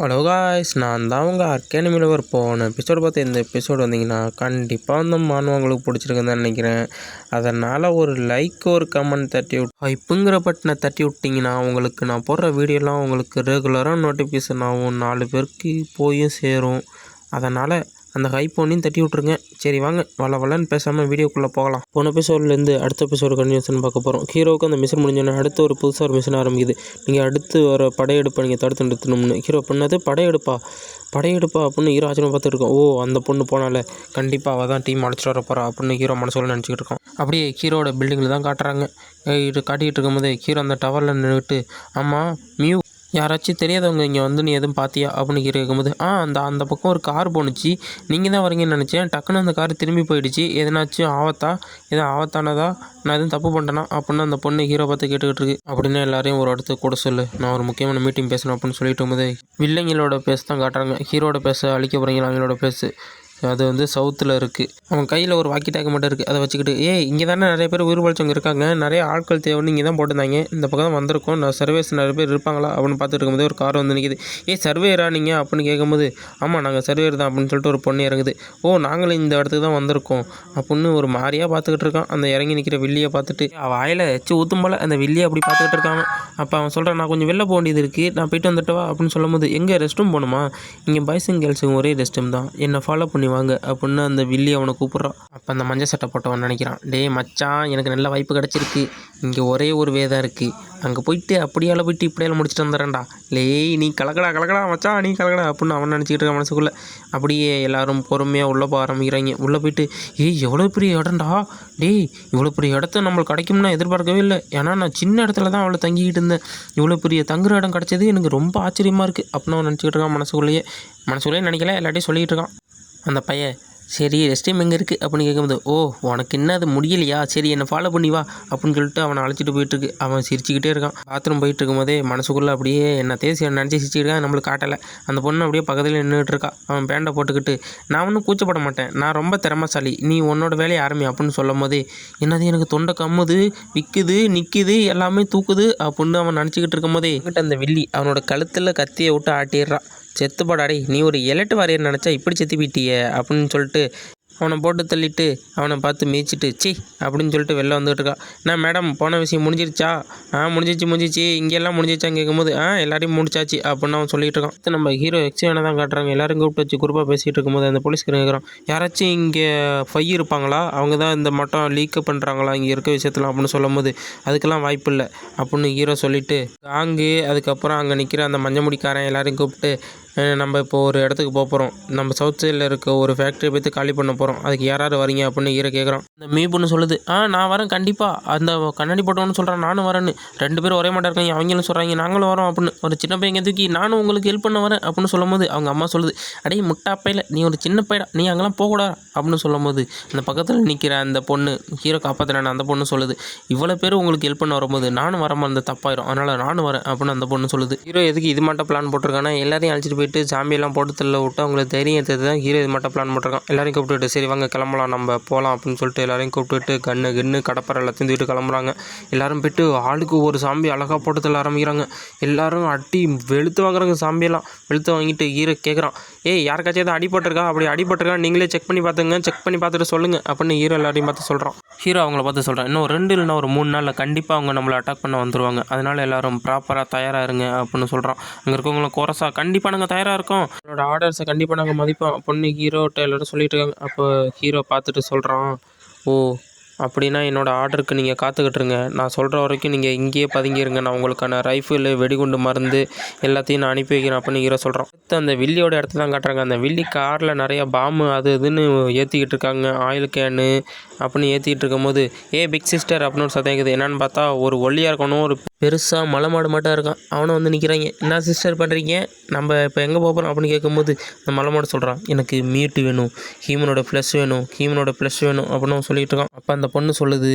Hello guys, நான் தான் உங்கள் அகாடமியில் ஒரு போன எபிசோடு பார்த்து இந்த எபிசோடு வந்தீங்கன்னா கண்டிப்பாக அந்த மாணவங்களுக்கு பிடிச்சிருக்குன்னு தான் நினைக்கிறேன். அதனால் ஒரு லைக் ஒரு கமெண்ட் தட்டி ஹைப்புங்கிற பட்டனை தட்டி விட்டிங்கன்னா உங்களுக்கு நான் போடுற வீடியோலாம் உங்களுக்கு ரெகுலராக நோட்டிஃபிகேஷன் ஆகும், 4 பேருக்கு போயும் சேரும். அதனால் அந்த ஹைப் ஒன்றையும் தட்டி விட்ருங்க. சரி வாங்க வளன்னு பேசாமல் வீடியோக்குள்ளே போகலாம். போன எபிசோட்லேருந்து அடுத்த எபிசோடு கன்டினியூஷன் பார்க்க போகிறோம். ஹீரோவுக்கு அந்த மிஷின் முடிஞ்சோன்னே அடுத்து ஒரு புதுசாக ஒரு மிஷின் ஆரம்பிக்குது. நீங்கள் அடுத்து வர படையெடுப்பை நீங்கள் தடுத்து நிறுத்தணும்னு. ஹீரோ பண்ணது படையெடுப்பா அப்படின்னு ஹீரோ ஆச்சரியம் பார்த்துட்டு இருக்கோம். ஓ, அந்த பொண்ணு போனால கண்டிப்பாக அவள் தான் டீம் அழைச்சிட்டு வர போகிறா அப்படின்னு ஹீரோ மனசுல நினச்சிக்கிட்டு இருக்கோம். அப்படியே ஹீரோட பில்டிங்கில் தான் காட்டுறாங்க. இது காட்டிகிட்டு இருக்கும்போதே ஹீரோ அந்த டவரில் நின்றுட்டு, ஆமாம் மியூ, யாராச்சும் தெரியாதவங்க இங்கே வந்து நீ எதுவும் பார்த்தியா அப்படின்னு கேட்கும்போது, அந்த பக்கம் ஒரு கார் போணுச்சு, நீங்கள் தான் வரீங்கன்னு நினச்சேன், டக்குன்னு அந்த கார் திரும்பி போயிடுச்சு, எதனாச்சும் எதுவும் ஆபத்தானதா, நான் எதுவும் தப்பு பண்ணிட்டேனா அப்படின்னு அந்த பொண்ணு ஹீரோ பார்த்து கேட்டுக்கிட்டு இருக்கு. அப்படின்னு எல்லாரையும் ஒரு இடத்துக்கு கூட சொல்லு, நான் ஒரு முக்கியமான மீட்டிங் பேசணும் அப்படின்னு சொல்லிட்டு போது வில்லங்களோட பேச தான் காட்டுறாங்க. ஹீரோட பேச அழிக்க போகிறீங்களா அவங்களோட பேசு, அது வந்து சவுத்தில் இருக்குது. அவன் கையில் ஒரு வாக்கி டேக் மட்டும் இருக்குது. அதை வச்சுக்கிட்டு, இங்கே தானே நிறைய பேர் உயிர் பழிச்சவங்க இருக்காங்க, நிறைய ஆட்கள் தேவைன்னு இங்கே தான் போட்டிருந்தாங்க, இந்த பக்கம் தான் வந்திருக்கோம், நான் சர்வேஸ் நிறைய பேர் இருப்பாங்களா அப்படின்னு பார்த்துட்டு இருக்கும்போது ஒரு கார் வந்து நிற்கிது. சர்வேரா நீங்கள் அப்படின்னு கேட்கும்போது, ஆமாம் நாங்கள் சர்வேர் தான் அப்படின்னு சொல்லிட்டு ஒரு பொண்ணு இறங்குது. நாங்களும் இந்த இடத்துக்கு தான் வந்திருக்கோம் அப்படின்னு ஒரு மாதிரியாக பார்த்துக்கிட்டு இருக்கான். அந்த இறங்கி நிற்கிற வில்லியை பார்த்துட்டு வாயில் வச்சு ஊற்றும் போல் அந்த வில்லியை அப்படி பார்த்துக்கிட்டு இருக்காங்க. அப்போ அவன் சொல்கிறான், நான் கொஞ்சம் வெளில போக வேண்டியது இருக்குது, நான் போய்ட்டு வந்துட்டவா அப்படின்னு சொல்லும்போது, எங்கே ரெஸ்ட் ரூம் போகணுமா, இங்கே பாய்ஸுங்க கேர்ள்ஸுங்க ஒரே ரெஸ்ட் ரூம் தான், என்னை ஃபாலோ பண்ணி வாங்க அப்படின்னு அந்த வில்லி அவனை கூப்பிட்றான். அப்போ அந்த மஞ்சள் சட்டை போட்டவன் நினைக்கிறான், டே மச்சான், எனக்கு நல்ல வாய்ப்பு கிடச்சிருக்கு, இங்கே ஒரே ஒரு வேதம் இருக்குது, அங்கே போயிட்டு அப்படியால போயிட்டு இப்படியால முடிச்சுட்டு வந்துடுறேன்டா, நீ கலக்கடா மச்சான், நீ கலக்கடா அப்படின்னு அவன் நினச்சிக்கிட்டு இருக்க மனசுக்குள்ளே. அப்படியே எல்லாரும் பொறுமையாக உள்ளே போக ஆரம்பிக்கிறாங்க. உள்ளே போயிட்டு, எவ்வளோ பெரிய இடம்டா, இவ்வளோ பெரிய இடத்த நம்மளுக்கு கிடைக்கும்னா எதிர்பார்க்கவே இல்லை, ஏன்னா நான் சின்ன இடத்துல தான் அவளை தங்கிக்கிட்டு இருந்தேன், இவ்வளோ பெரிய தங்குற இடம் கிடச்சது எனக்கு ரொம்ப ஆச்சரியமாக இருக்குது அப்படின்னு அவன் நினச்சிக்கிட்டு இருக்கான். மனசுக்குள்ளேயே நினைக்கல, எல்லாத்தையும் சொல்லிகிட்டு இருக்கான். அந்த பையன், சரி ரெஸ்ட் ரூம் எங்கே இருக்குது அப்படின்னு கேட்கும்போது, உனக்கு என்ன அது முடியலையா, சரி என்னை ஃபாலோ பண்ணி வா அப்படின்னு சொல்லிட்டு அவனை அழைச்சிட்டு போயிட்டுருக்கு. அவன் சிரிச்சுக்கிட்டே இருக்கான். பாத்ரூம் போயிட்டு இருக்கும்போதே மனசுக்குள்ளே அப்படியே என்ன தேசி நினச்சி சிரிச்சுக்கிட்டு இருக்கான். நம்மளுக்கு காட்டலை. அந்த பொண்ணு அப்படியே பக்கத்தில் நின்றுட்டு இருக்கா. அவன் பேண்டை போட்டுக்கிட்டு, நான் ஒன்றும் கூச்சப்பட மாட்டேன், நான் ரொம்ப திறமைசாலி, நீ உன்னோட வேலையை ஆரம்பி அப்படின்னு சொல்லும் போதே, என்னது எனக்கு தொண்டை கம்முது, விற்குது, நிற்குது, எல்லாமே தூக்குது அப்படின்னு அவன் நினச்சிக்கிட்டு இருக்கும் போதே அந்த வில்லி அவனோட கழுத்தில் கத்தியை விட்டு ஆட்டிடுறான். செத்துப்பாடாடி, நீ ஒரு எலட்டு வாரியர் நினச்சா இப்படி செத்து போயிட்டிய அப்படின்னு சொல்லிட்டு அவனை போட்டு தள்ளிட்டு அவனை பார்த்து மீச்சிட்டு சி அப்படின்னு சொல்லிட்டு வெளில வந்துகிட்டு இருக்கான். நான் மேடம் போன விஷயம் முடிஞ்சிருச்சா, முடிஞ்சிச்சு இங்கெல்லாம் முடிஞ்சிச்சான்னு கேட்கும்போது எல்லாரையும் முடிச்சாச்சு அப்படின்னு அவன் சொல்லிட்டு இருக்கான். நம்ம ஹீரோ எக்ஸியான தான் காட்டுறாங்க. எல்லாரும் கூப்பிட்டு வச்சு குரூப்பாக பேசிகிட்டு இருக்கும்போது அந்த போலீஸ்காரன் கேட்குறான், யாராச்சும் இங்கே இருப்பாங்களா, அவங்க தான் இந்த மட்டும் லீக் பண்ணுறாங்களா இங்கே இருக்க விஷயத்தில் அப்படின்னு சொல்லும் போது, அதுக்கெல்லாம் வாய்ப்பு இல்லை அப்படின்னு ஹீரோ சொல்லிவிட்டு அதுக்கப்புறம் அங்கே நிற்கிற அந்த மஞ்சள் முடிக்காரன் எல்லாரையும் கூப்பிட்டு, நம்ம இப்போ ஒரு இடத்துக்கு போகிறோம், நம்ம சவுத் சைடில் இருக்க ஒரு ஃபேக்ட்ரி பற்றி காலி பண்ண போகிறோம், அதுக்கு யாராவது வரீங்க அப்படின்னு ஹீரோ கேட்குறான். அந்த மீ பொண்ணு சொல்லுது, நான் வரேன் கண்டிப்பாக, அந்த கண்ணாடி போட்டவனு சொல்கிறான் நானும் வரேன்னு, 2 பேரும் ஒரே மாட்டா இருக்காங்க, அவங்களும் சொல்கிறாங்க நாங்களும் வரோம் அப்படின்னு. ஒரு சின்ன பையன் தூக்கி நானும் உங்களுக்கு ஹெல்ப் பண்ண வரேன் அப்படின்னு சொல்லும் போது அவங்க அம்மா சொல்லுது, அடையே முட்டாப்பையில் நீ ஒரு சின்ன பையடா, நீ அங்கெல்லாம் போகக்கூடாது அப்படின்னு சொல்லும் போது அந்த பக்கத்தில் நிற்கிற அந்த பொண்ணு ஹீரோ காப்பாற்றுறான அந்த பொண்ணு சொல்லுது, இவ்வளோ பேர் உங்களுக்கு ஹெல்ப் பண்ண வரும்போது நானும் வர மாதிரி தப்பாயிரும், அதனால் நானும் வரேன் அப்படின்னு அந்த பொண்ணு சொல்லுது. ஹீரோ எதுக்கு இது மட்டும் பிளான் போட்டிருக்கானா, எல்லாரையும் அழைச்சிட்டு போயிட்டு ஜாம்பியெல்லாம் போட்டு தள்ள விட்டு அவங்களுக்கு தைரியம் எடுத்தது தான் ஹீரோ இது மட்டும் பிளான் போட்டிருக்கான். எல்லாரையும் கூப்பிட்டுட்டு சரி வாங்க கிளம்பலாம், நம்ம போகலாம் அப்படின்னு சொல்லிட்டு எல்லாரையும் கூப்பிட்டுட்டு கண்ணு கடப்பரை எல்லாத்தையும் தூக்கிட்டு கிளம்புறாங்க. எல்லாரும் போய்ட்டு ஆளுக்கு ஒரு சாம்பி அழகாக போட்டு தள்ள ஆரம்பிக்கிறாங்க. எல்லாரும் அடி வெளுத்து வாங்குறாங்க. சாம்பியெல்லாம் வெளுத்து வாங்கிட்டு ஹீரோ கேட்குறான், யாருக்காச்சும் எதாவது அடிபட்டிருக்கா, அப்படி அடிபட்டிருக்கா நீங்களே செக் பண்ணி பார்த்துட்டு சொல்லுங்கள் அப்படின்னு ஹீரோ எல்லாரையும் பார்த்து சொல்கிறான். ஹீரோ அவங்கள பார்த்து சொல்கிறான், இன்னும் 2 இல்லைனா ஒரு 3 நாளில் கண்டிப்பாக அவங்க நம்மளை அட்டாக் பண்ண வந்துடுவாங்க, அதனால் எல்லோரும் ப்ராப்பராக தயாராக இருங்க அப்படின்னு சொல்கிறான். அங்கே இருக்கவங்களும் கோரஸாக கண்டிப்பாக நாங்கள் தயாராக இருக்கோம், என்னோட ஆர்டர்ஸை கண்டிப்பாக நாங்கள் மதிப்போம் அப்படின்னு ஹீரோட்ட எல்லோரும் சொல்லிட்டு இருக்காங்க. அப்போ ஹீரோ பார்த்துட்டு சொல்கிறான், அப்படின்னா என்னோடய ஆர்டருக்கு நீங்கள் காத்துக்கிட்டுருங்க, நான் சொல்கிற வரைக்கும் நீங்கள் இங்கேயே பதுங்கிருங்க, நான் உங்களுக்கான ரைஃபிள் வெடிகுண்டு மருந்து எல்லாத்தையும் நான் அனுப்பி வைக்கிறேன் அப்படின்னு ஹீரோ சொல்கிறான். அந்த வில்லியோட இடத்த தான் காட்டுறாங்க. அந்த வில்லி காரில் நிறைய பாம்பு அது இதுன்னு ஏற்றிக்கிட்டு இருக்காங்க, ஆயில் கேனு அப்படின்னு ஏற்றிக்கிட்டு இருக்கும்போது, பிக் சிஸ்டர் அப்படின்னு ஒரு சத்தம் கேட்குது. என்னென்னு பார்த்தா ஒரு ஒல்லியாக இருக்கணும், ஒரு பெருசாக மலை மாடு மட்டும் இருக்கான், அவனை வந்து நிற்கிறாங்க. என்ன சிஸ்டர் பண்ணுறீங்க, நம்ம இப்போ எங்கே போகிறோம் அப்படின்னு கேட்கும்போது அந்த மலை மாடு சொல்கிறான், எனக்கு மீட்டு வேணும், ஹியூமனோட ஃப்ளஷ் வேணும் அப்படின்னு சொல்லிட்டு இருக்கான். அப்போ அந்த பொண்ணு சொல்லுது,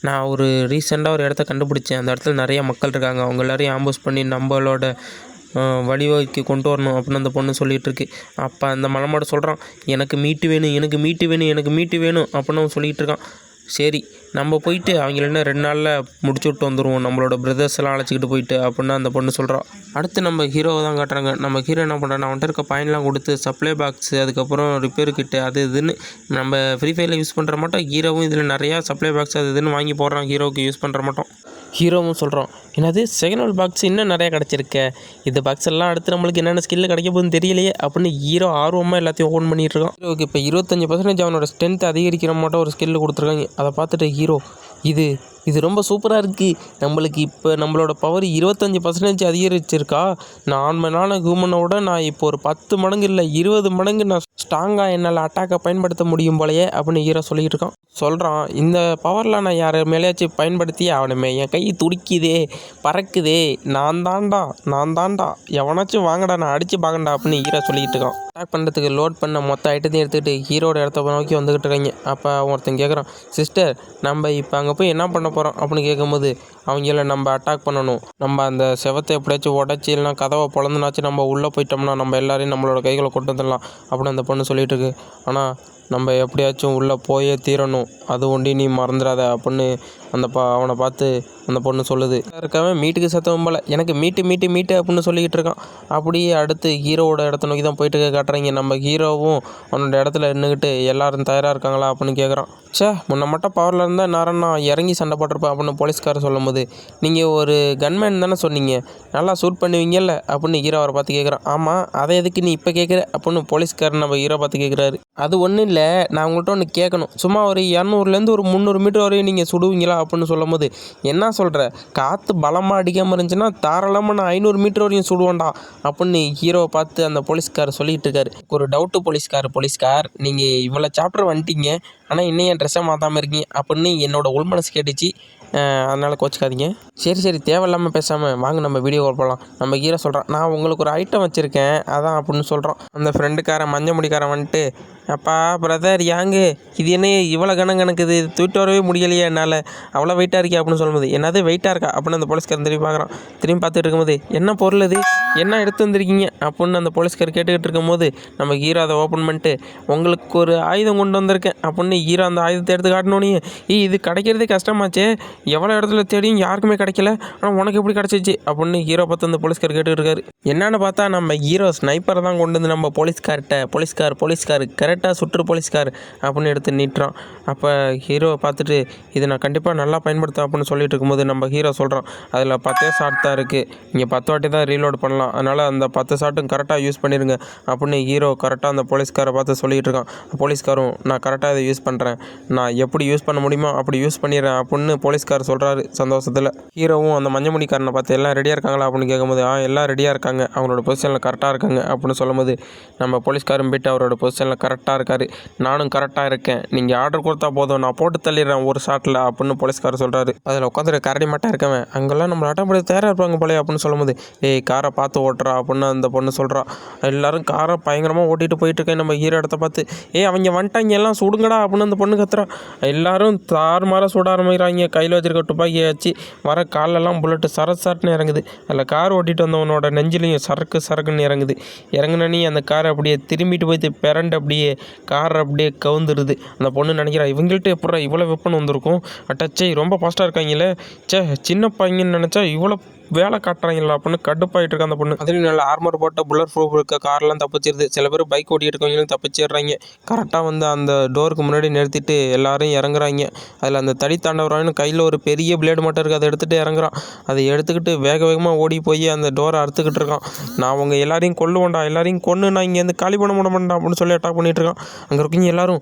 நான் ஒரு ரீசெண்டாக ஒரு இடத்த கண்டுபிடிச்சேன், அந்த இடத்துல நிறைய மக்கள் இருக்காங்க, அவங்க எல்லாரையும் ஆம்புஷ் பண்ணி நம்மளோட வழிவகைக்கு கொண்டு வரணும் அப்படின்னு அந்த பொண்ணு சொல்லிகிட்டு இருக்கு. அப்போ அந்த மலை மாடு சொல்கிறான், எனக்கு மீட்டு வேணும் அப்படின்னு அவன் சொல்லிகிட்டு இருக்கான். சரி நம்ம போயிட்டு அவங்கள இன்னும் 2 நாளில் முடிச்சு விட்டு வந்துடுவோம், நம்மளோட பிரதர்ஸ் எல்லாம் அழைச்சிக்கிட்டு போயிட்டு அப்படின்னு அந்த பொண்ணு சொல்கிறான். அடுத்து நம்ம ஹீரோவை தான் காட்டுறாங்க. நம்ம ஹீரோ என்ன பண்ணுறான், அவன்கிட்ட இருக்க பாயிண்ட்லாம் கொடுத்து சப்ளை பாக்ஸு, அதுக்கப்புறம் ரிப்பேர் கிட்டு அது இதுன்னு நம்ம ஃப்ரீ ஃபயரில் யூஸ் பண்ணுற மாட்டோம். ஹீரோவும் இதில் நிறையா சப்ளை பாக்ஸ் அது இதுன்னு வாங்கி போடுறான், ஹீரோவுக்கு யூஸ் பண்ணுற மாட்டோம். ஹீரோவும் சொல்கிறோம், என்னது செகண்ட் ஹேண்ட் பாக்ஸ் இன்னும் நிறையா கிடச்சிருக்க, இந்த பாக்ஸ் எல்லாம் அடுத்து நம்மளுக்கு என்னென்ன ஸ்கில்ல கிடைக்க போகுதுன்னு தெரியலையே அப்படின்னு ஹீரோ ஆர்வமாக எல்லாத்தையும் ஓப்பன் பண்ணிட்டு இருக்கான். ஹீரோவுக்கு இப்போ 25% அவனோட ஸ்ட்ரென்த் அதிகரிக்கிற மாட்டோம் ஒரு ஸ்கில்லு கொடுத்துருக்காங்க. அதை பார்த்துட்டு ஹீரோ, இது ரொம்ப சூப்பராக இருக்குது, நம்மளுக்கு இப்போ நம்மளோட பவர் 25% அதிகரிச்சிருக்கா, நார்மலான ஹியூமனோட நான் இப்போ ஒரு 10 மடங்கு இல்லை 20 மடங்கு நான் ஸ்ட்ராங்காக என்னால் அட்டாக்கை பயன்படுத்த முடியும் போலையே அப்படின்னு ஹீரோ சொல்லிகிட்டு இருக்கான். சொல்கிறான், இந்த பவரில் நான் யார் மேலேயாச்சும் பயன்படுத்தி அவனுமே என் கை துடிக்குதே பறக்குதே, நான் தாண்டா எவனாச்சும் வாங்கடா நான் அடித்து பார்க்கண்டா அப்படின்னு ஹீரோ சொல்லிக்கிட்டு இருக்கான். அட்டாக் பண்ணுறதுக்கு லோட் பண்ண மொத்த ஐட்டத்தையும் எடுத்துக்கிட்டு ஹீரோட இடத்த நோக்கி வந்துக்கிட்டு இருக்காங்க. அப்போ ஒருத்தன் கேட்குறான், சிஸ்டர் நம்ம இப்போ அங்கே போய் என்ன பண்ண போகிறோம் அப்படின்னு கேட்கும்போது, அவங்கள நம்ம அட்டாக் பண்ணணும், நம்ம அந்த செவத்தை எப்படியாச்சும் உடச்சி இல்லைனா கதவை பொழந்துனாச்சும் நம்ம உள்ளே போயிட்டோம்னா நம்ம எல்லாரையும் நம்மளோட கைகளை கொண்டு வந்துடலாம் அப்படின்னு அந்த பொண்ணு சொல்லிகிட்டு இருக்கு. ஆனால் நம்ம எப்படியாச்சும் உள்ளே போயே தீரணும், அது ஒண்டி நீ மறந்துடாத அப்படின்னு அவனை பார்த்து அந்த பொண்ணு சொல்லுது. இருக்கவன் மீட்டுக்கு சத்தம் போல எனக்கு மீட்டு அப்படின்னு சொல்லிக்கிட்டு இருக்கான். அப்படியே அடுத்து ஹீரோவோட இடத்த நோக்கி தான் போயிட்டு காட்டுறீங்க. நம்ம ஹீரோவும் அவனோட இடத்துல நின்றுக்கிட்டு எல்லாரும் தயாராக இருக்காங்களா அப்படின்னு கேட்குறான். முன்ன மட்டும் பவரில் இருந்தால் நான் இறங்கி சண்டை போட்டிருப்பேன் அப்படின்னு போலீஸ்காரர் சொல்லும் போது, நீங்கள் ஒரு கன்மேன் தானே சொன்னீங்க, நல்லா ஷூட் பண்ணுவீங்கல்ல அப்படின்னு ஹீரோ அவரை பார்த்து கேட்குறான். ஆமாம், அதை எதுக்கு நீ இப்போ கேட்குற அப்படின்னு போலீஸ்காரர் நம்ம ஹீரோ பார்த்து கேட்குறாரு. அது ஒன்றும் இல்லை, நான் உங்கள்கிட்ட ஒன்று கேட்கணும், சும்மா ஒரு 200லேருந்து ஒரு 300 மீட்டர் வரையும் நீங்கள் சுடுவீங்களா அப்படின்னு சொல்லும் போது, என்ன சொல்கிற, காற்று பலமாக அடிக்காமல் இருந்துச்சுன்னா தாராளமாக நான் 500 மீட்டர் வரையும் சுடுவேன்டா அப்படின்னு ஹீரோவை பார்த்து அந்த போலீஸ்கார் சொல்லிகிட்டு இருக்காரு. ஒரு டவுட்டு போலீஸ்கார் நீங்கள் இவ்வளோ சாப்டர் வந்துட்டீங்க, ஆனால் இன்னும் என் ட்ரெஸ்ஸை மாற்றாமல் இருக்கீங்க அப்படின்னு என்னோட உள்மனசு கேட்டுச்சு, அதனால் கோச்சிக்காதீங்க. சரி தேவையில்லாமல் பேசாமல் வாங்க நம்ம வீடியோ கால் போகலாம். நம்ம ஹீரோ சொல்கிறான், நான் உங்களுக்கு ஒரு ஐட்டம் வச்சுருக்கேன் அதான் அப்படின்னு சொல்கிறான். அந்த ஃப்ரெண்டுக்காரன் மஞ்சள் முடிக்காரன் வந்துட்டு, அப்பா பிரதர் யாங்கு இது என்ன இவ்வளோ கணக்குது, தூக்கிட்டு வரவே முடியலையே என்னால், அவ்வளோ வெயிட்டாக இருக்கே அப்படின்னு சொல்லும்போது, என்னது வெயிட்டாக இருக்கா அப்படின்னு அந்த போலீஸ்காரன் திரும்பி பார்க்குறான். திரும்பி பார்த்துட்டு இருக்கும்போது, என்ன பொருள் இது, என்ன எடுத்து வந்திருக்கீங்க அப்படின்னு அந்த போலீஸ்கார் கேட்டுக்கிட்டு இருக்கும்போது, நம்ம ஹீரோ அதை ஓப்பன் பண்ணிட்டு, உங்களுக்கு ஒரு ஆயுதம் கொண்டு வந்திருக்கேன் அப்படின்னு ஹீரோ அந்த ஆயுதத்தை எடுத்து காட்டினோன்னே, இது கிடைக்கிறதே கஷ்டமாச்சே, எவ்வளோ இடத்துல தேடியும் யாருக்குமே கிடைக்கல, ஆனால் உனக்கு எப்படி கிடச்சிச்சு அப்படின்னு ஹீரோ பார்த்து அந்த போலீஸ்கார் கேட்டுக்கிட்டு இருக்காரு. என்னன்னு பார்த்தா நம்ம ஹீரோ ஸ்னைப்பரை தான் கொண்டு வந்து நம்ம போலீஸ்கார் கரெக்டாக சுற்று போலீஸ்கார் அப்படின்னு எடுத்து நீட்டுறான். அப்போ ஹீரோவை பார்த்துட்டு, இது நான் கண்டிப்பாக நல்லா பயன்படுத்தேன் அப்படின்னு சொல்லிட்டு இருக்கும்போது நம்ம ஹீரோ சொல்கிறான், அதில் 10 ஷாட் தான் இருக்குது, நீங்கள் 10 வாட்டி தான் ரீலோட் பண்ணலாம், அதனால் அந்த 10 ஷாட்டும் கரெக்டாக யூஸ் பண்ணிடுங்க அப்படின்னு ஹீரோ கரெக்டாக அந்த போலீஸ்காரை பார்த்து சொல்லிகிட்டு இருக்கான். போலீஸ்காரும், நான் கரெக்டாக இதை யூஸ் பண்ணுறேன், நான் எப்படி யூஸ் பண்ண முடியுமோ அப்படி யூஸ் பண்ணிடுறேன் அப்படின்னு போலீஸ்கார் சொல்கிறாரு சந்தோஷத்தில். ஹீரோவும் அந்த மஞ்சள் முடிக்காரனை பார்த்து, எல்லாம் ரெடியாக இருக்காங்களா அப்படின்னு கேட்கும்போது, எல்லாம் ரெடியாக இருக்காங்க, அவங்களோட பொசிஷனில் கரெக்டாக இருக்காங்க அப்படின்னு சொல்லும்போது, நம்ம போலீஸ்காரும் போய்ட்டு அவரோட பொசிஷனில் கரெக்டாக இருக்காரு, நானும் கரெக்டாக இருக்கேன், நீங்கள் ஆர்டர் கொடுத்தா போதும் நான் போட்டு தள்ளிடுறேன் ஒரு ஷாட்டில் அப்படின்னு போலீஸ்காரர் சொல்கிறாரு. அதில் உட்காந்துட்டு கரடி மாட்டா இருக்கவன், அங்கெல்லாம் நம்மளை அட்டப்படி தயாராக இருப்பாங்க போலே அப்படின்னு சொல்லும்போது, காரை பார்த்து ஓட்டுறா அப்படின்னு அந்த பொண்ணு சொல்கிறா. எல்லாரும் காரை பயங்கரமாக ஓட்டிகிட்டு போயிட்டுருக்கேன். நம்ம ஹீரோ இடத்த பார்த்து, அவங்க வந்துட்டாங்க எல்லாம் சுடுங்கடா அப்படின்னு அந்த பொண்ணு கத்துறா. எல்லாரும் தாறுமாற சுட ஆரம்பிக்கிறாங்க, கையில் வச்சிருக்க துப்பாக்கியை வச்சு, வர காலெல்லாம் புல்லட்டு சரட்டுன்னு இறங்குது. அதில் கார் ஓட்டிகிட்டு வந்தவனோட நெஞ்சிலையும் சரக்குன்னு இறங்குனே அந்த காரை அப்படியே திரும்பிட்டு போய் பிறண்டு அப்படியே கார் அப்படியே கவுந்துருது. அந்த பொண்ணு நினைக்கிறா, இவங்கள்ட்ட எப்படா இவ்வளோ வெப்பன் வந்திருக்கும், அட்டச்சே ரொம்ப ஃபாஸ்ட்டாக இருக்காங்களே, சின்ன பையன்னு நினச்சா இவ்வளோ வேலை காட்டுறாங்களா அப்படின்னு கடுப்பாயிட்டு இருக்கா அந்த பொண்ணு. அதுலேயும் நல்ல ஆர்மர் போட்ட புல்லட் ப்ரூஃப் இருக்க கார்லாம் தப்பிச்சிருது. சில பேர் பைக் ஓட்டிகிட்டு இருக்கவங்களும் தப்பிச்சிடுறாங்க. கரெக்டாக வந்து அந்த டோருக்கு முன்னாடி நிறுத்திட்டு எல்லாரும் இறங்குறாங்க. அதில் அந்த தடி தாண்டவரான்னு கையில் ஒரு பெரிய பிளேடு மட்டும் இருக்குது, அதை எடுத்துகிட்டு இறங்குறான். அதை எடுத்துக்கிட்டு வேகமாக ஓடி போய் அந்த டோரை அறுத்துக்கிட்டு இருக்கான். நான் அவங்க எல்லாரையும் கொல்லுவேன்டா, எல்லாரையும் கொன்று நான் இங்கேருந்து காலி பண்ண மாட்டேன் அப்படின்னு சொல்லி அட்டாக் பண்ணிட்டு இருக்கான். அங்கே இருக்கீங்க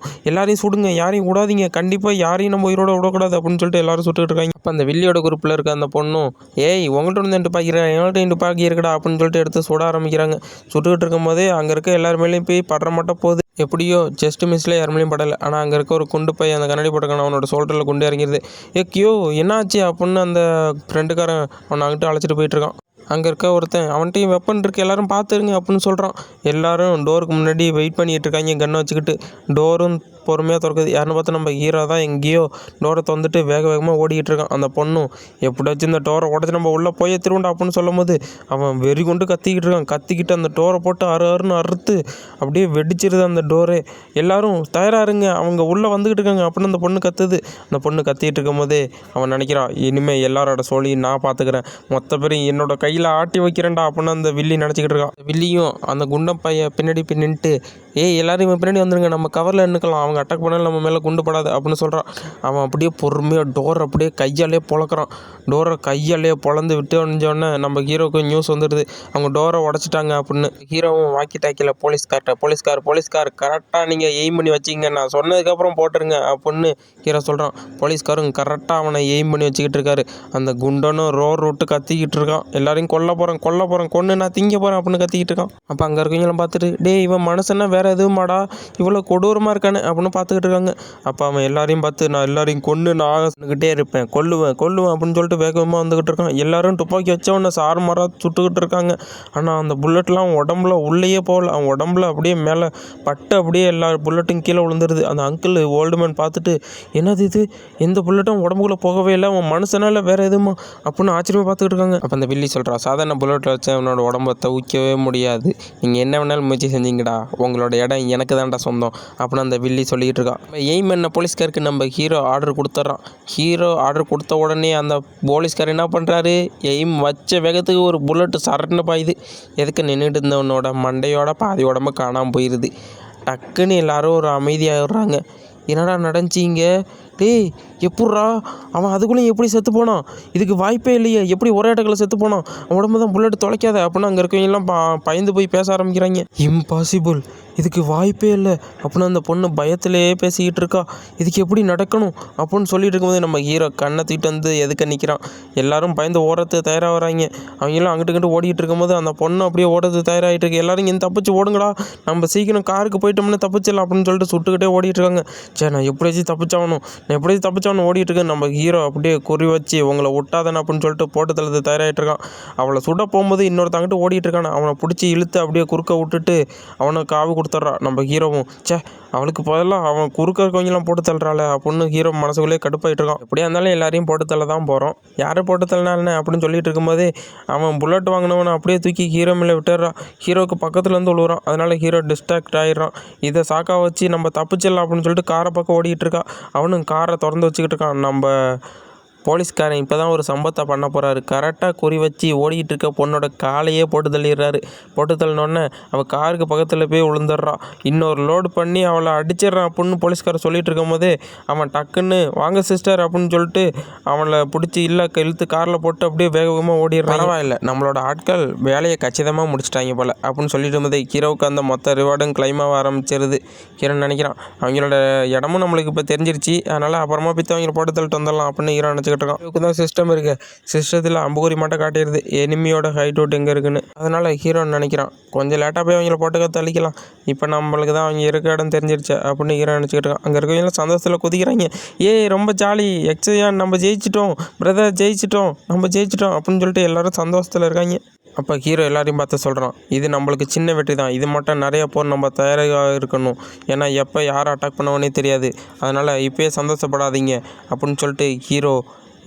எல்லாரையும் சுடுங்க, யாரையும் விடாதீங்க, கண்டிப்பாக யாரையும் நம்ம உயிரோட விடக்கூடாது அப்படின்னு சொல்லிட்டு எல்லாரும் சுட்டுக்கிட்டு இருக்காங்க. அப்போ அந்த வில்லியோட குரூப்பில் இருக்க அந்த பொண்ணும், உங்கள்கிட்ட எங்கள்கிட்ட துப்பாக்கி இருக்குடா அப்படின்னு சொல்லிட்டு எடுத்து சுட ஆரம்பிக்கிறாங்க. சுட்டுக்கிட்டு இருக்கும் போதே அங்கே இருக்க எல்லாருமேலேயும் போய் படுற மட்டும் போகுது. எப்படியோ ஜஸ்ட் மிஸ்ல யாருமேலையும் படலை. ஆனால் அங்கே இருக்க ஒரு குண்டு பை அந்த கண்ணாடி போட்டுக்கான அவனோட ஷோல்டரில் குண்டு இறங்கிடுது. கியோ என்னாச்சு அப்படின்னு அந்த ஃப்ரெண்டுக்காரன் அவனை அங்கிட்டு அழைச்சிட்டு போயிட்டுருக்கான். அங்கே இருக்க ஒருத்தன், அவன்கிட்டையும் வெப்பன் இருக்குது எல்லாரும் பார்த்துருங்க அப்படின்னு சொல்கிறான். எல்லாரும் டோருக்கு முன்னாடி வெயிட் பண்ணிகிட்டு இருக்காங்க கன்னை வச்சுக்கிட்டு. டோரும் பொறுமையாக திறக்குது. யாருன்னு பார்த்தா நம்ம ஹீரோ தான் எங்கேயோ டோரை திறந்துட்டு வேக வேகமாக ஓடிக்கிட்டு இருக்கான். அந்த பொண்ணும் எப்படியாச்சும் இந்த டோரை உடச்சி நம்ம உள்ளே போய் திருவண்டா அப்படின்னு சொல்லும் போது அவன் வெறி கொண்டு கத்திக்கிட்டு இருக்கான். கத்திக்கிட்டு அந்த டோரை போட்டு அறுன்னு அறுத்து அப்படியே வெடிச்சிருது அந்த டோரே. எல்லாரும் தயாராக இருங்க, அவங்க உள்ளே வந்துக்கிட்டு இருக்காங்க அப்படின்னு அந்த பொண்ணு கத்துது. அந்த பொண்ணு கத்திக்கிட்டு இருக்கும் போதே அவன் நினைக்கிறான், இனிமேல் எல்லாரோட சோழியும் நான் பார்த்துக்கிறேன், மொத்த பேரும் என்னோட கையில் ஆட்டி வைக்கிறேன்டா அப்படின்னு அந்த வில்லி நினச்சிக்கிட்டு இருக்கான். வில்லியும் அந்த குண்டம் பைய பின்னாடி நின்றுட்டு எல்லாரும் இவன் பின்னாடி வந்துருங்க, நம்ம கவரில் நிற்கலாம், அவங்க அட்டாக் பண்ணாலும் நம்ம மேலே குண்டு படாது அப்படின்னு சொல்கிறான். அவன் அப்படியே பொறுமையாக டோர் அப்படியே கையாலே பொழக்கிறான். டோரை கையாலே பொழந்து விட்டு வந்தோடனே நம்ம ஹீரோவுக்கு நியூஸ் வந்துடுது, அவங்க டோரை உடச்சிட்டாங்க அப்படின்னு. ஹீரோவும் வாக்கி டாக்கியில் போலீஸ்கார் கரெக்டாக நீங்கள் எய்ம் பண்ணி வச்சிங்க, நான் சொன்னதுக்கப்புறம் போட்டுருங்க அப்படின்னு ஹீரோ சொல்கிறான். போலீஸ்காரும் கரெக்டாக அவனை எய்ம் பண்ணி வச்சுக்கிட்டு இருக்காரு. அந்த குண்டனும் ரோர் விட்டு கத்திக்கிட்டு இருக்கான். எல்லாரையும் கொல்ல போகிறேன் கொன்று நான் திங்க போகிறேன் அப்படின்னு கத்திக்கிட்டு இருக்கான். அப்போ அங்கே இருக்கவங்களாம் பார்த்துட்டு டே இவன் மனுஷன்னா வேறு எதுவும் மாடா, இவ்வளோ கொடூரமாக இருக்கானே அப்படின்னு பார்த்துக்கிட்டு இருக்காங்க. அப்போ அவன் எல்லாரையும் பார்த்து நான் எல்லாரையும் கொன்று நான் சொன்னிக்கிட்டே இருப்பேன், கொல்லுவேன் அப்படின்னு சொல்லிட்டு வேகமாக வந்துக்கிட்டு இருக்கான். எல்லாரும் துப்பாக்கி வச்சவனை சாறுமாராக சுட்டுக்கிட்டு இருக்காங்க. ஆனால் அந்த புல்லட்லாம் அவன் உடம்புல உள்ளேயே போகல. அவன் உடம்புல அப்படியே மேலே பட்டு அப்படியே எல்லா புல்லட்டும் கீழே விழுந்துருது. அந்த அங்கிள் ஓல்டுமேன் பார்த்துட்டு என்னது இது, எந்த புல்லட்டும் உடம்புக்குள்ளே போகவே இல்லை, அவன் மனுஷனால வேறு எதுவுமா அப்படின்னு ஆச்சரியமாக பார்த்துக்கிட்டு இருக்காங்க. அப்போ அந்த வில்லி சொல்கிறா, சாதாரண புல்லட்டில் வச்சு அவனோட உடம்பை தவிக்கவே முடியாது, நீங்கள் என்ன வேணாலும் முயற்சி செஞ்சீங்கடா, உங்களோட இடம் எனக்கு தான்டா சொந்தம் அப்படின்னு அந்த வில்லி சொல்லிக்கிட்டு இருக்கான். எய்ம் என்ன போலீஸ்காருக்கு நம்ம ஹீரோ ஆர்டர் கொடுத்துட்றான். ஹீரோ ஆர்டர் கொடுத்த உடனே அந்த போலீஸ்கார் என்ன பண்ணுறாரு, எய்ம் வச்ச வேகத்துக்கு ஒரு புல்லட்டு சரட்டுன்னு பாயுது. எதுக்கு நின்றுட்டு இருந்தவனோட மண்டையோட பாதி உடம்பு காணாமல் போயிடுது. டக்குன்னு எல்லாரும் ஒரு அமைதியாகிடுறாங்க. என்னடா நடந்துச்சிங்க, டேய் எப்புட்றா அவன் அதுக்குள்ளேயும் எப்படி செத்து போனான், இதுக்கு வாய்ப்பே இல்லையே, எப்படி ஒரே இடத்துல செத்து போனான், அவன் உடம்பு தான் புல்லட் தொலைக்காத அப்படின்னு அங்கே இருக்கவங்கெல்லாம் பயந்து போய் பேச ஆரம்பிக்கிறாங்க. இம்பாசிபிள், இதுக்கு வாய்ப்பே இல்லை அப்படின்னு அந்த பொண்ணு பயத்திலேயே பேசிக்கிட்டு இருக்கா. இதுக்கு எப்படி நடக்கணும் அப்படின்னு சொல்லிட்டு இருக்கும்போது நம்ம ஹீரோ கண்ணை தூக்கிட்டு வந்து எதுக்க நிற்கிறான். எல்லாரும் பயந்து ஓடுறது தயாராக வராங்க. அவங்கெல்லாம் அங்கிட்டு ஓடிட்டு இருக்கும்போது அந்த பொண்ணு அப்படியே ஓடுறது தயாராகிட்டு இருக்கு. எல்லாரும் இங்கே தப்பிச்சு ஓடுங்களா, நம்ம சீக்கிரம் காருக்கு போயிட்டோம்னு தப்பிச்சிடலாம் அப்படின்னு சொல்லிட்டு சுட்டுக்கிட்டே ஓடிட்டு இருக்காங்க. சரி நான் எப்படியாச்சும் தப்பிச்சாவணும் ஓடிட்டு இருக்கேன். நம்ம ஹீரோ அப்படியே குறி வச்சு உங்களை விட்டாதானே அப்படின்னு சொல்லிட்டு போட்டு தள்ளது தயாராகிட்டு இருக்கான். அவளை சுட போகும்போது இன்னொருத்தங்கிட்ட ஓடிட்டு இருக்கான். அவனை பிடிச்சி இழுத்து அப்படியே குறுக்க விட்டுட்டு அவனை காவு கொடுத்துட்றான். நம்ம ஹீரோவும் அவளுக்கு பதிலாக அவன் குறுக்க இருக்கவங்களாம் போட்டு தள்ளுறாள் அப்படின்னு ஹீரோ மனசுக்குள்ளே கடுப்பாயிட்டு இருக்கான். எப்படியா இருந்தாலும் எல்லாரையும் போட்டு தள்ள தான் போகிறோம், யாரை போட்டு தள்ளினாலே அப்படின்னு சொல்லிட்டு இருக்கும்போதே அவன் புல்லட் வாங்கினவனை அப்படியே தூக்கி ஹீரோ மேலே விட்டுறான். ஹீரோவுக்கு பக்கத்தில் இருந்து விழுவுறான். அதனால ஹீரோ டிஸ்ட்ராக்ட் ஆகிடுறான். இதை சாக்கா வச்சு நம்ம தப்பிச்சிடலாம் அப்படின்னு சொல்லிட்டு காரை பக்கம் ஓடிட்டு இருக்கா. அவனும் காரை திறந்து வச்சுக்கிட்டு இருக்கான். நம்ம போலீஸ்காரன் இப்போ தான் ஒரு சம்பவத்தை பண்ண போகிறாரு. கரெக்டாக குறி வச்சு ஓடிக்கிட்டு இருக்க பொண்ணோட காலையே போட்டு தள்ளிடுறாரு. போட்டு தள்ளினோடனே அவள் காருக்கு பக்கத்தில் போய் விழுந்துடுறான். இன்னொரு லோடு பண்ணி அவளை அடிச்சிடறான் அப்படின்னு போலீஸ்காரர் சொல்லிட்டு இருக்கும் போதே அவன் டக்குன்னு வாங்க சிஸ்டர் அப்படின்னு சொல்லிட்டு அவளை பிடிச்சி இழுத்து காரில் போட்டு அப்படியே வேகமாக ஓடிடுறான். பரவாயில்ல, நம்மளோட ஆட்கள் வேலையை கச்சிதமாக முடிச்சிட்டாங்க போல் அப்படின்னு சொல்லிட்டு போதே ஹீரோவுக்கு அந்த மொத்த ரிவார்டும் கிளைமாக ஆரம்பிச்சிருது. ஹீரோ நினைக்கிறான் அவங்களோட இடமும் நம்மளுக்கு இப்போ தெரிஞ்சிருச்சு, அதனால் அப்புறமா பித்து அவங்கள போட்டு தள்ளிட்டு வந்துடலாம் அப்படின்னு ஹீரோ நினச்சி தான் சிஸ்டம் இருக்கு. சிஸ்டத்தில் அம்புகுறி மட்டும் காட்டிடுது எனிமியோட ஹைட் அவுட் எங்கே இருக்குன்னு. அதனால ஹீரோ நினைக்கிறான் கொஞ்சம் லேட்டாக போய் அவங்கள போட்டு தள்ளிக்கலாம், இப்போ நம்மளுக்கு தான் அவங்க இருக்க இடம் தெரிஞ்சிருச்சு அப்படின்னு ஹீரோ நினச்சிக்கிட்டு இருக்கான். அங்கே இருக்கவங்க சந்தோஷத்தில் குதிக்கிறாங்க. ரொம்ப ஜாலி, எக்ஸையான் நம்ம ஜெயிச்சிட்டோம், பிரதர் ஜெயிச்சிட்டோம், நம்ம ஜெயிச்சிட்டோம் அப்படின்னு சொல்லிட்டு எல்லாரும் சந்தோஷத்தில் இருக்காங்க. அப்போ ஹீரோ எல்லாரையும் பார்த்து சொல்கிறான், இது நம்மளுக்கு சின்ன வெற்றி தான், இது மட்டும் நிறைய போர் நம்ம தயாராக இருக்கணும், ஏன்னா எப்போ யாரை அட்டாக் பண்ணவனே தெரியாது, அதனால் இப்போயே சந்தோஷப்படாதீங்க அப்படின்னு சொல்லிட்டு ஹீரோ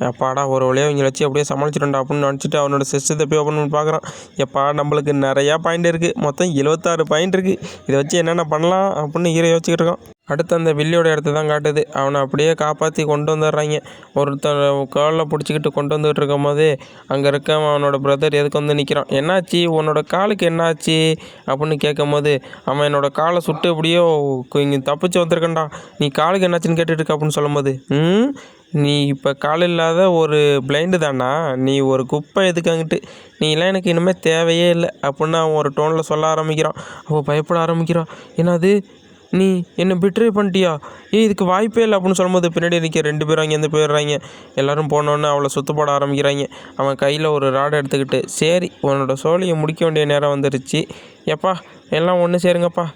எப்பாடா ஒரு வழியாக இவங்க வச்சு அப்படியே சமாளிச்சிட்டோண்டா அப்படின்னு நினச்சிட்டு அவனோட சிஸ்டத்தை போய் ஓப்பன் பண்ணி பார்க்குறான். நம்மளுக்கு நிறையா பாயிண்ட் இருக்குது, மொத்தம் 76 பாயிண்ட் இருக்குது, இதை வச்சு என்னென்ன பண்ணலாம் அப்படின்னு ஹீரோ யோசிச்சுக்கிட்டு இருக்கான். அடுத்து அந்த வில்லியோட இடத்த தான் காட்டுது. அவனை அப்படியே காப்பாற்றி கொண்டு வந்துடுறாங்க. ஒருத்தர் காலில் பிடிச்சிக்கிட்டு கொண்டு வந்துகிட்டு இருக்கும் போதே அங்கே இருக்க அவனோட பிரதர் எதுக்கு வந்து நிற்கிறான். என்னாச்சு உன்னோட காலுக்கு என்னாச்சு அப்படின்னு கேட்கும் போது அவன் என்னோட காலை சுட்டு எப்படியோ இங்கே தப்பிச்சு வந்திருக்கேன்டா, நீ காலுக்கு என்னாச்சுன்னு கேட்டுட்டு இருக்க அப்படின்னு சொல்லும்போது நீ இப்போ கால் இல்லாத ஒரு பிளைண்டு தானா, நீ ஒரு குப்பை எதுக்காங்கிட்டு, நீலாம் எனக்கு இனிமேல் தேவையே இல்லை அப்படின்னு அவன் ஒரு டோனில் சொல்ல ஆரம்பிக்கிறான். அவள் பயப்பட ஆரம்பிக்கிறான். என்னது நீ என்னை பிட்ரே பண்ணிட்டியா, இதுக்கு வாய்ப்பே இல்லை அப்படின்னு சொல்லும்போது பின்னாடி நிற்க 2 பேரும் அங்கேருந்து போயிடுறாங்க. எல்லோரும் போனோன்னே அவளை சுத்தப்பட ஆரம்பிக்கிறாங்க. அவன் கையில் ஒரு ராடை எடுத்துக்கிட்டு சரி உன்னோட சோழியை முடிக்க வேண்டிய நேரம் வந்துருச்சு, எப்பா எல்லாம் ஒன்று சேருங்கப்பா,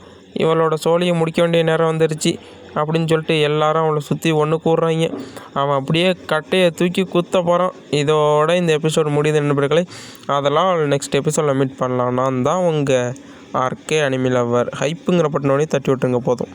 இவளோட சோழியை முடிக்க வேண்டிய நேரம் வந்துருச்சு அப்படின்னு சொல்லிட்டு எல்லாரும் அவளை சுற்றி ஒன்று கூடுறாங்க. அவன் அப்படியே கட்டையை தூக்கி குத்த போகிறான். இதோட இந்த எபிசோடு முடியுது நண்பர்களே. அதெல்லாம் நெக்ஸ்ட் எபிசோடில் மீட் பண்ணலாம். நான் தான் உங்கள் ஆர்கே அனிமி லவ்வர். ஹைப்புங்கிற பட்டனோடய தட்டி விட்டுருங்க போதும்.